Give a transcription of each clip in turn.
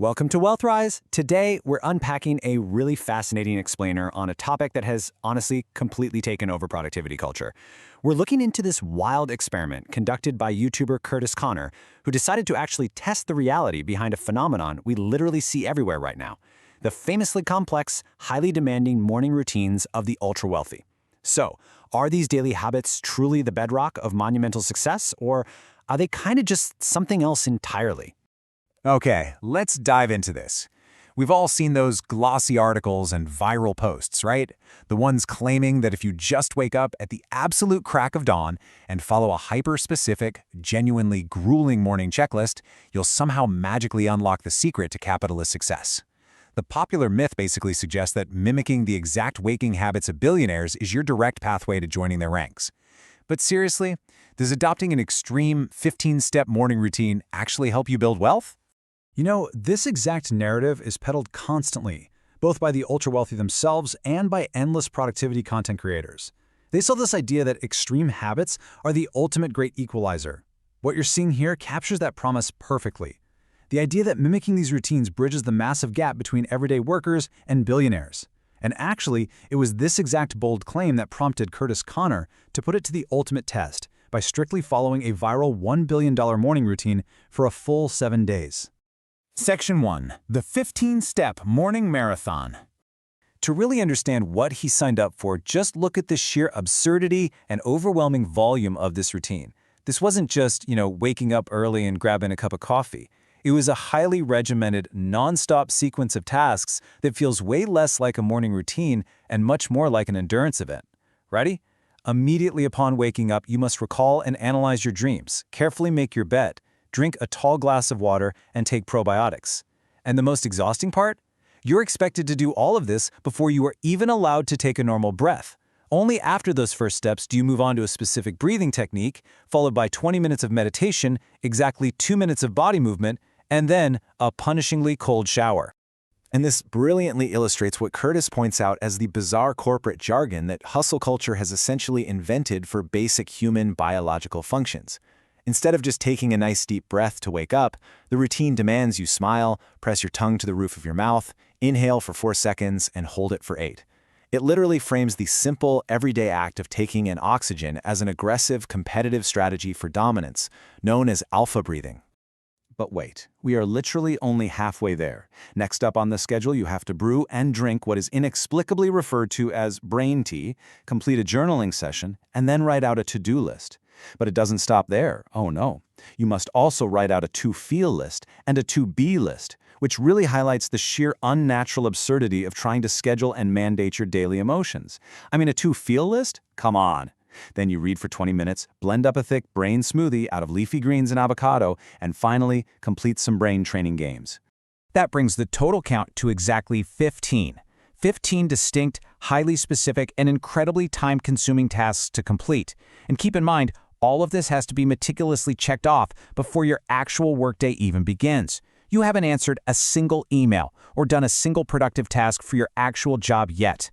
Welcome to Wealthrise. Today, we're unpacking a really fascinating explainer on a topic that has honestly completely taken over productivity culture. We're looking into this wild experiment conducted by YouTuber Curtis Connor, who decided to actually test the reality behind a phenomenon we literally see everywhere right now: the famously complex, highly demanding morning routines of the ultra-wealthy. So, are these daily habits truly the bedrock of monumental success, or are they kind of just something else entirely? Okay, let's dive into this. We've all seen those glossy articles and viral posts, right? The ones claiming that if you just wake up at the absolute crack of dawn and follow a hyper-specific, genuinely grueling morning checklist, you'll somehow magically unlock the secret to capitalist success. The popular myth basically suggests that mimicking the exact waking habits of billionaires is your direct pathway to joining their ranks. But seriously, does adopting an extreme 15-step morning routine actually help you build wealth? You know, this exact narrative is peddled constantly, both by the ultra-wealthy themselves and by endless productivity content creators. They sell this idea that extreme habits are the ultimate great equalizer. What you're seeing here captures that promise perfectly. The idea that mimicking these routines bridges the massive gap between everyday workers and billionaires. And actually, it was this exact bold claim that prompted Curtis Connor to put it to the ultimate test by strictly following a viral $1 billion morning routine for a full 7 days. Section 1. The 15-Step Morning Marathon. To really understand what he signed up for, just look at the sheer absurdity and overwhelming volume of this routine. This wasn't just, waking up early and grabbing a cup of coffee. It was a highly regimented, non-stop sequence of tasks that feels way less like a morning routine and much more like an endurance event. Ready? Immediately upon waking up, you must recall and analyze your dreams, carefully make your bed, drink a tall glass of water, and take probiotics. And the most exhausting part? You're expected to do all of this before you are even allowed to take a normal breath. Only after those first steps do you move on to a specific breathing technique, followed by 20 minutes of meditation, exactly 2 minutes of body movement, and then a punishingly cold shower. And this brilliantly illustrates what Curtis points out as the bizarre corporate jargon that hustle culture has essentially invented for basic human biological functions. Instead of just taking a nice deep breath to wake up, the routine demands you smile, press your tongue to the roof of your mouth, inhale for 4 seconds, and hold it for 8. It literally frames the simple, everyday act of taking in oxygen as an aggressive, competitive strategy for dominance, known as alpha breathing. But wait, we are literally only halfway there. Next up on the schedule, you have to brew and drink what is inexplicably referred to as brain tea, complete a journaling session, and then write out a to-do list. But it doesn't stop there. Oh no. You must also write out a to-feel list and a to-be list, which really highlights the sheer unnatural absurdity of trying to schedule and mandate your daily emotions. I mean, a to-feel list? Come on. Then you read for 20 minutes, blend up a thick brain smoothie out of leafy greens and avocado, and finally, complete some brain training games. That brings the total count to exactly 15. 15 distinct, highly specific, and incredibly time-consuming tasks to complete. And keep in mind, all of this has to be meticulously checked off before your actual workday even begins. You haven't answered a single email or done a single productive task for your actual job yet.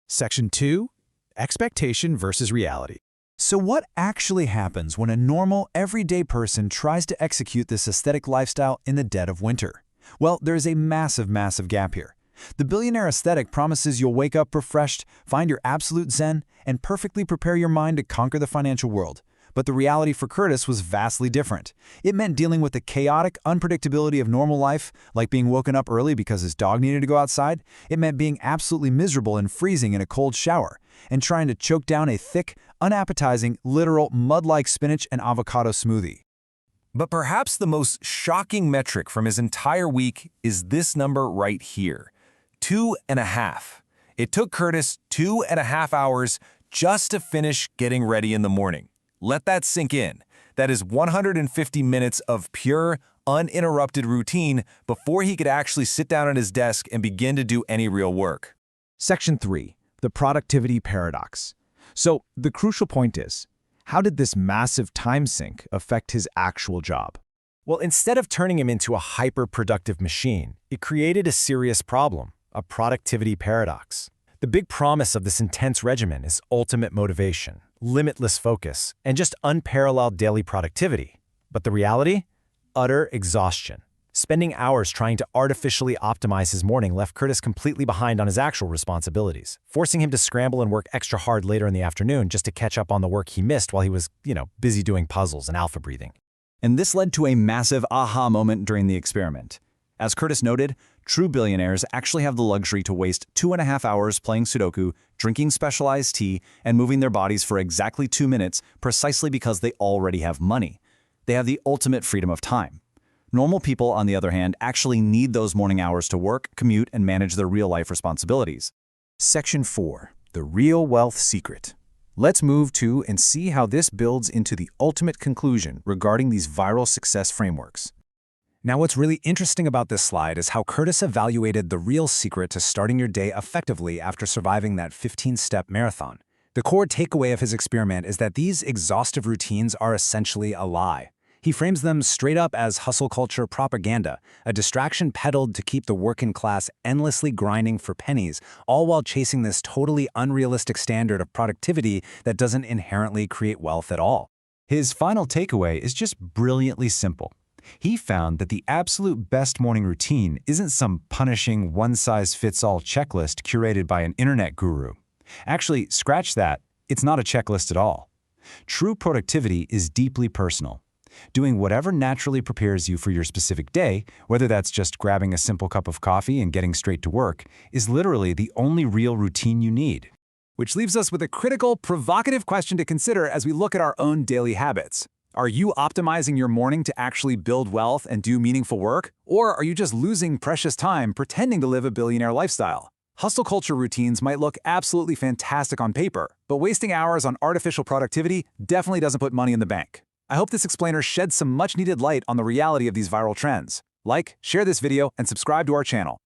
Section 2. Expectation versus reality. So what actually happens when a normal, everyday person tries to execute this aesthetic lifestyle in the dead of winter? Well, there is a massive gap here. The billionaire aesthetic promises you'll wake up refreshed, find your absolute zen, and perfectly prepare your mind to conquer the financial world. But the reality for Curtis was vastly different. It meant dealing with the chaotic unpredictability of normal life, like being woken up early because his dog needed to go outside. It meant being absolutely miserable and freezing in a cold shower, and trying to choke down a thick, unappetizing, literal mud-like spinach and avocado smoothie. But perhaps the most shocking metric from his entire week is this number right here: 2.5. It took Curtis 2.5 hours just to finish getting ready in the morning. Let that sink in. That is 150 minutes of pure, uninterrupted routine before he could actually sit down at his desk and begin to do any real work. Section 3. The productivity paradox. So the crucial point is, how did this massive time sink affect his actual job? Well, instead of turning him into a hyper-productive machine, it created a serious problem, a productivity paradox. The big promise of this intense regimen is ultimate motivation, limitless focus, and just unparalleled daily productivity. But the reality? Utter exhaustion. Spending hours trying to artificially optimize his morning left Curtis completely behind on his actual responsibilities, forcing him to scramble and work extra hard later in the afternoon just to catch up on the work he missed while he was, busy doing puzzles and alpha breathing. And this led to a massive aha moment during the experiment. As Curtis noted, true billionaires actually have the luxury to waste 2.5 hours playing Sudoku, drinking specialized tea, and moving their bodies for exactly 2 minutes precisely because they already have money. They have the ultimate freedom of time. Normal people, on the other hand, actually need those morning hours to work, commute, and manage their real-life responsibilities. Section 4. The Real Wealth Secret. Let's move to and see how this builds into the ultimate conclusion regarding these viral success frameworks. Now, what's really interesting about this slide is how Curtis evaluated the real secret to starting your day effectively after surviving that 15-step marathon. The core takeaway of his experiment is that these exhaustive routines are essentially a lie. He frames them straight up as hustle culture propaganda, a distraction peddled to keep the working class endlessly grinding for pennies, all while chasing this totally unrealistic standard of productivity that doesn't inherently create wealth at all. His final takeaway is just brilliantly simple. He found that the absolute best morning routine isn't some punishing one-size-fits-all checklist curated by an internet guru. Actually, scratch that, it's not a checklist at all. True productivity is deeply personal. Doing whatever naturally prepares you for your specific day, whether that's just grabbing a simple cup of coffee and getting straight to work, is literally the only real routine you need. Which leaves us with a critical, provocative question to consider as we look at our own daily habits. Are you optimizing your morning to actually build wealth and do meaningful work? Or are you just losing precious time pretending to live a billionaire lifestyle? Hustle culture routines might look absolutely fantastic on paper, but wasting hours on artificial productivity definitely doesn't put money in the bank. I hope this explainer sheds some much-needed light on the reality of these viral trends. Like, share this video, and subscribe to our channel.